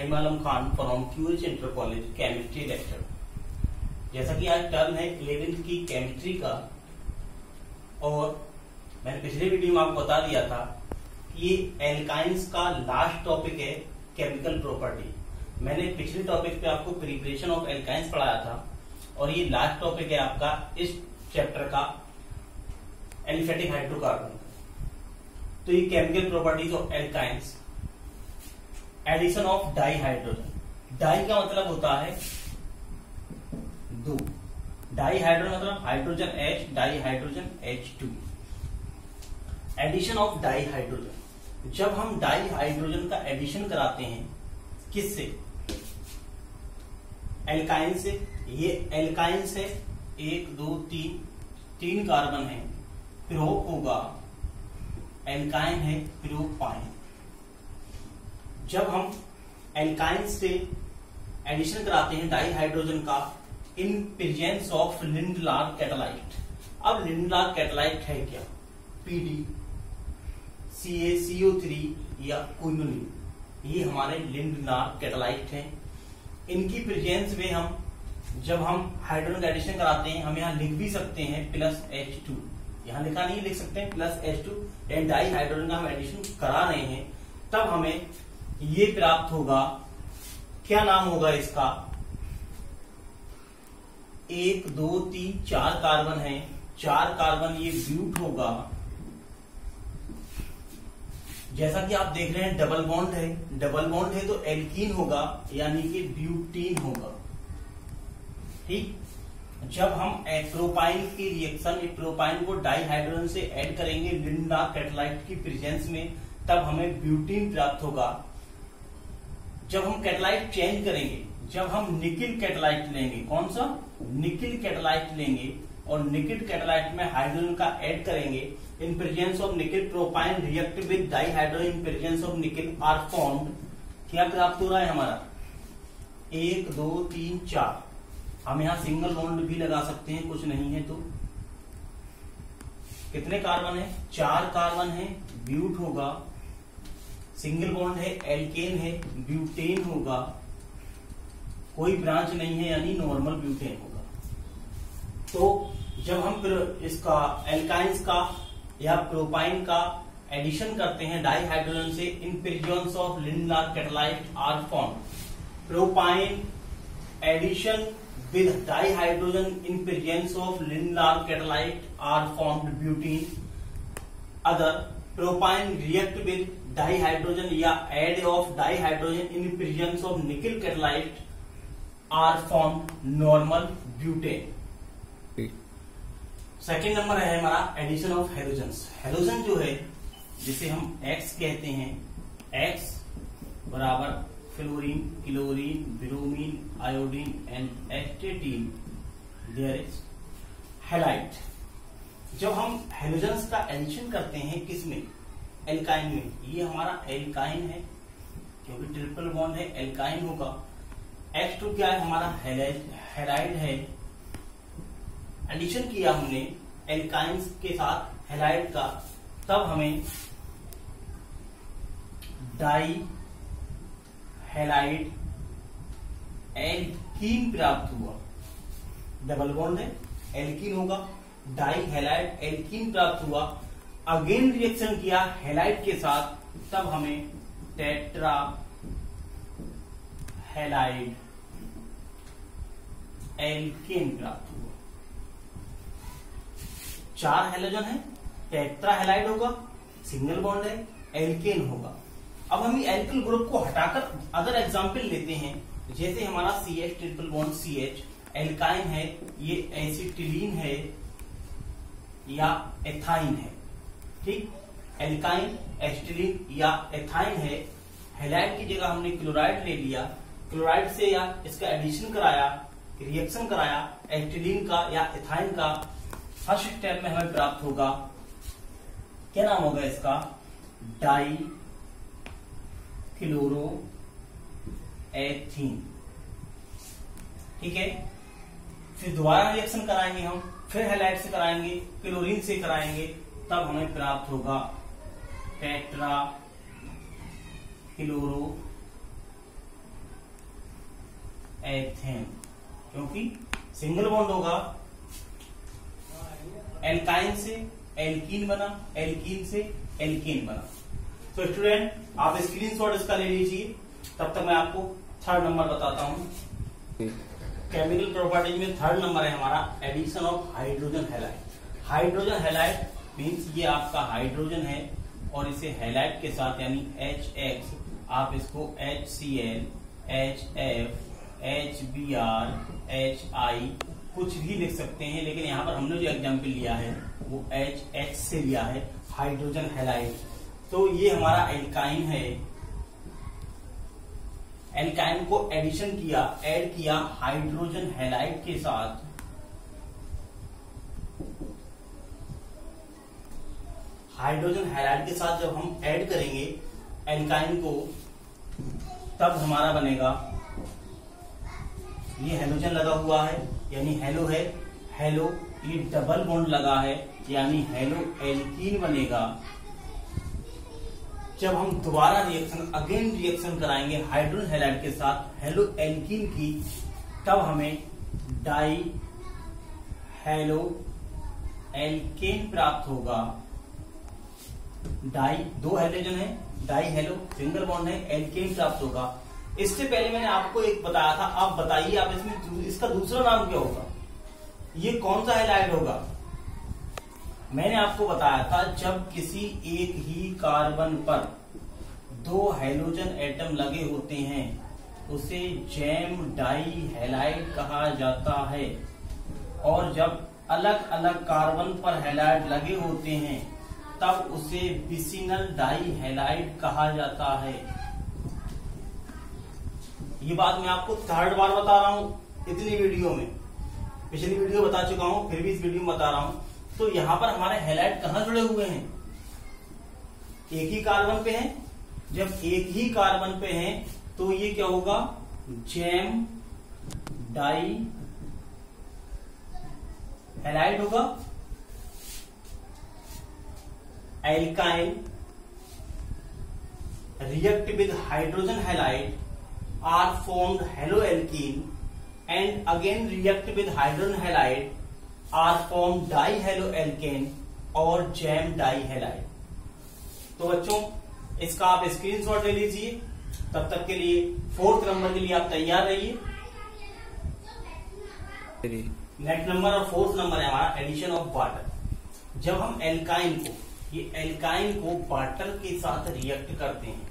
Naeem Alam Khan from Q H inter college chemistry lecture. जैसा कि आज टर्म है 11th की केमिस्ट्री का, और मैंने पिछले वीडियो में आपको बता दिया था कि ये एल्काइंस का लास्ट टॉपिक है केमिकल प्रॉपर्टी। मैंने पिछले टॉपिक पे आपको प्रिपरेशन ऑफ एल्काइंस पढ़ाया था और ये लास्ट टॉपिक है आपका इस चैप्टर का एलिफेटिक हाइड्रोकार्बन। तो ये chemical properties of alkynes, addition of die hydrogen. Di का मतलब होता है दो, डाई हाइड्रोजन मतलब hydrogen H, di hydrogen H2। Addition of die hydrogen, जब हम डाई हाइड्रोजन का एडिशन कराते हैं किससे? एल्काइन से। ये एल्काइन से 1 2 3 कार्बन है, प्रोप होगा, एल्काइन है, प्रोपाइन। जब हम एल्काइन से एडिशन कराते हैं डाई हाइड्रोजन का इन प्रेजेंस ऑफ लिंडलार कैटालाइट। अब लिंडलार कैटालाइट है क्या? PD, CaCO3 या क्विनोलिन, ये हमारे लिंडलार कैटालाइट हैं। इनकी प्रेजेंस में हम जब हम हाइड्रोजन का एडिशन कराते हैं, हम यहाँ लिख भी सकते हैं +H2, यहाँ लिखा नहीं, लिख सकते हैं +H2। यानी डाई हाइड्रोजन का हम एडिशन करा रहे हैं, तब हमें ये प्राप्त होगा। क्या नाम होगा इसका? 1 2 3 4 कार्बन है, 4 कार्बन, ये ब्यूट होगा। जैसा कि आप देख रहे हैं डबल बॉन्ड है, डबल बॉन्ड है तो एल्कीन होगा, यानी कि ब्यूटीन होगा। ठीक, जब हम प्रोपाइन की रिएक्शन, प्रोपाइन को डाई हाइड्रोजन से ऐड करेंगे लिंडलार कैटालाइट की प्रेजेंस में, तब हमें ब्यूटीन प्राप्त होगा। जब हम कैटालाइट चेंज करेंगे, जब हम निकिल कैटालाइट लेंगे, कौन सा? निकिल कैटालाइट लेंगे, और निकिल कैटालाइट में हाइड्रोजन का ऐड करेंगे, in presence of nickel propyne react with di hydrogen in presence of nickel are formed. क्या प्राप्त हो रहा है हमारा? 1 2 3 4। हम यहाँ सिंगल बॉन्ड भी लगा सकते हैं, कुछ नहीं है तो। कितने कार्बन है? 4 कार्बन है, ब्यूट होगा। सिंगल बॉन्ड है, एल्केन है, ब्यूटेन होगा। कोई ब्रांच नहीं है, यानी नॉर्मल ब्यूटेन होगा। तो जब हम फिर इसका एल्काइंस का या प्रोपाइन का एडिशन करते हैं डाई हाइड्रोजन से in presence of Lindlar catalyst are formed. Propyne addition with di hydrogen in presence of Lindlar catalyst are formed butene. Other propyne react with di hydrogen या add of di hydrogen in presence of nickel catalyst are formed normal butane. Second number है हमारा addition of halogens. Halogen जो है, जिसे हम X कहते हैं, X बराबर fluorine, chlorine, bromine, iodine and astatine, there is halide. जब हम हेलोजन्स का एडिशन करते हैं किसमें? एल्काइन में। ये हमारा एल्काइन है, क्योंकि ट्रिपल बॉन्ड है, एल्काइन होगा। X2 क्या है? हमारा हैलाइड है। एडिशन किया हमने एल्काइंस के साथ हैलाइड का, तब हमें डाई हैलाइड एल्कीन प्राप्त हुआ। डबल बॉन्ड है, एल्कीन होगा, डाई हैलाइड एल्कीन प्राप्त हुआ। अगेन रिएक्शन किया हैलाइड के साथ, तब हमें टेट्रा हैलाइड एल्केन प्राप्त हुआ। 4 हेलोजन है, टेट्रा हैलाइड होगा, सिंगल बॉन्ड है, एल्केन होगा। अब हम ये एल्किल ग्रुप को हटाकर अदर एग्जाम्पल लेते हैं, जैसे हमारा CH triple bond CH alkyne है, ये एसिटिलीन है या एथाइन है। ठीक, एल्काइन, एसिटिलीन या एथाइन है। हैलाइड की जगह हमने क्लोराइड ले लिया, क्लोराइड से या इसका एडिशन कराया, रिएक्शन कराया एसिटिलीन का या एथाइन का। फर्स्ट स्टेप में हमें प्राप्त होगा, क्या नाम होगा इसका? Die chloro ethene. ठीक है, फिर दोबारा रिएक्शन कराएंगे हम, फिर हैलाइड से कराएंगे, क्लोरीन से कराएंगे, तब हमें प्राप्त होगा टेट्रा क्लोरो एथेन, क्योंकि सिंगल बॉन्ड होगा, एल्काइन से एल्कीन बना, एल्कीन से एल्केन बना। तो स्टूडेंट आप स्क्रीनशॉट इसका ले लीजिए, तब तक मैं आपको थर्ड नंबर बताता हूं। केमिकल प्रॉपर्टीज में थर्ड नंबर है हमारा addition of hydrogen halide. Hydrogen halide means ये आपका हाइड्रोजन है और इसे हैलाइड के साथ यानी HX आप इसको HCl, HF, HBr, HI कुछ भी लिख सकते हैं, लेकिन यहाँ पर हमने जो एग्जाम्पल लिया है वो HH से लिया है, हाइड्रोजन हैलाइड। तो ये हमारा एल्काइन है, एल्काइन को एडिशन किया, ऐड किया हाइड्रोजन हैलाइड के साथ। हाइड्रोजन हैलाइड के साथ जब हम ऐड करेंगे एल्काइन को, तब हमारा बनेगा, ये हेलोजन लगा हुआ है यानी हेलो है, हेलो, ये डबल बॉन्ड लगा है यानी हेलो एल्कीन बनेगा। जब हम दोबारा रिएक्शन अगेन रिएक्शन कराएंगे हाइड्रोजन हैलाइड के साथ हेलो एल्कीन की, तब हमें डाई हेलो एल्केन प्राप्त होगा। डाई दो हेलोजन है, डाई हेलो सिंगल बॉन्ड है, एल्केन प्राप्त होगा। इससे पहले मैंने आपको एक बताया था, आप बताइए आप इसमें इसका दूसरा नाम क्या होगा, ये कौन सा हैलाइड होगा। मैंने आपको बताया था जब किसी एक ही कार्बन पर दो हाइड्रोजन एटम लगे होते हैं उसे जैम डाई हैलाइड कहा जाता है, और जब अलग अलग कार्बन पर हैलाइड लगे होते हैं तब उसे विसिनल डाई हैलाइड कहा जाता है। ये बात मैं आपको थर्ड बार बता रहा हूं इतनी वीडियो में, पिछली वीडियो बता चुका हूं, फिर भी इस वीडियो में बता रहा हूं। तो यहां पर हमारे हैलाइड कहां जुड़े हुए हैं, एक ही कार्बन पे हैं। जब एक ही कार्बन पे हैं तो ये क्या होगा, जैम डाई हैलाइड होगा। Alkyne react with hydrogen halide are formed haloalkene and again react with hydrogen halide are formed dihaloalkane और जैम डाइहैलाइड। तो बच्चों इसका आप स्क्रीनशॉट ले लीजिए, तब तक के लिए फोर्थ नंबर के लिए आप तैयार रहिए। नेक्स्ट नंबर और फोर्थ नंबर है हमारा एडिशन ऑफ वाटर। जब हम एल्काइन को, ये एल्काइन को वाटर के साथ रिएक्ट करते हैं,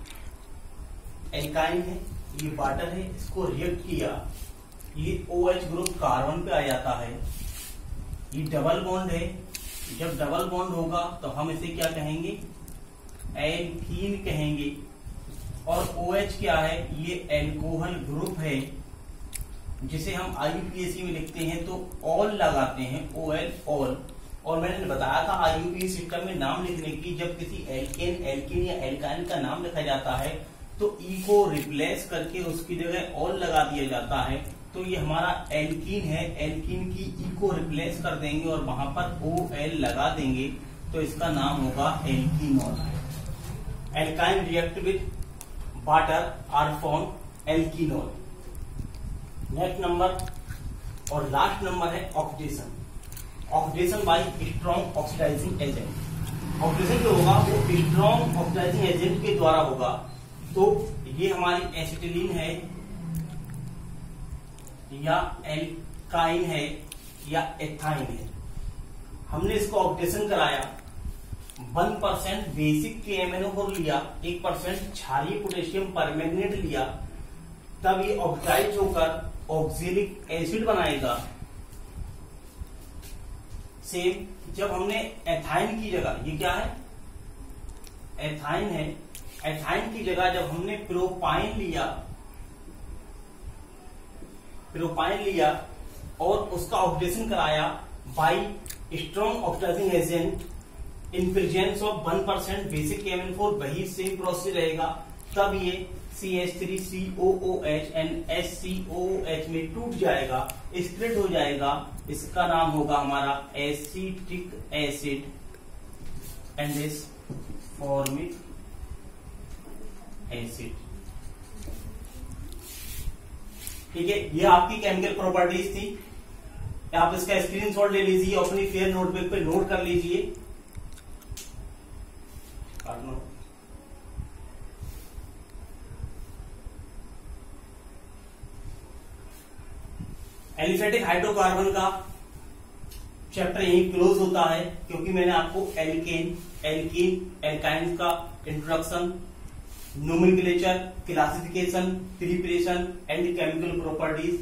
एल्काइन है ये वाटर है, इसको रिएक्ट किया, ये OH ग्रुप कार्बन पे आ जाता है, ये डबल बॉन्ड है। जब डबल बॉन्ड होगा तो हम इसे क्या कहेंगे, एल्कीन कहेंगे। और OH क्या है, ये एल्कोहल ग्रुप है जिसे हम IUPAC में लिखते हैं तो ऑल लगाते हैं, OL ऑल। और मैंने बताया था IUPAC सिस्टम में नाम लिखने की, जब किसी एल्केन, एल्कीन या एल्काइन का नाम लिखा जाता है तो ई को रिप्लेस करके उसकी जगह ऑल लगा दिया जाता है। तो ये हमारा एल्कीन है, एल्कीन की ई को रिप्लेस कर देंगे और वहां पर OL लगा देंगे, तो इसका नाम होगा alkenol. Alkyne react with water are form alkenol. Next number और लास्ट नंबर है oxidation. Oxidation by strong oxidising agent. Oxidation जो होगा वो स्ट्रॉन्ग ऑक्सीडाइजिंग एजेंट के द्वारा होगा। तो ये हमारी एसिटिलीन है या एल्काइन है या एथाइन है। हमने इसको ऑक्सीडेशन कराया, 1% बेसिक KMnO4 लिया, 1% क्षारीय पोटेशियम परमैंगनेट लिया, तब ये ऑक्साइड होकर ऑक्जेलिक एसिड बनाएगा। सेम जब हमने एथाइन की जगह, ये क्या है, एथाइन है, एथाइन की जगह जब हमने प्रोपाइन लिया और उसका ऑक्सीडेशन कराया by strong oxidising agent in presence of 1% basic KMnO4, वही सेम प्रोसेस रहेगा। तब ये CH3COOH एंड SCOOH में टूट जाएगा, स्प्लिट हो जाएगा। इसका नाम होगा हमारा acetic acid and this formic acid. ठीक है, ये आपकी केमिकल प्रॉपर्टीज थी। आप इसका स्क्रीनशॉट ले लीजिए, अपनी फेयर नोटबुक पे नोट कर लीजिए। एलिफेटिक हाइड्रोकार्बन का चैप्टर यही क्लोज होता है, क्योंकि मैंने आपको एल्केन, एल्कीन, एल्काइन का introduction, nomenclature, classification, preparation and chemical properties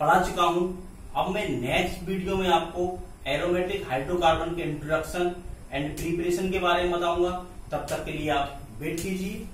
पढ़ा चुका हूं। अब मैं नेक्स्ट वीडियो में आपको एरोमेटिक हाइड्रोकार्बन के इंट्रोडक्शन एंड प्रिपरेशन के बारे में बताऊंगा। तब तक के लिए आप वेट कीजिए।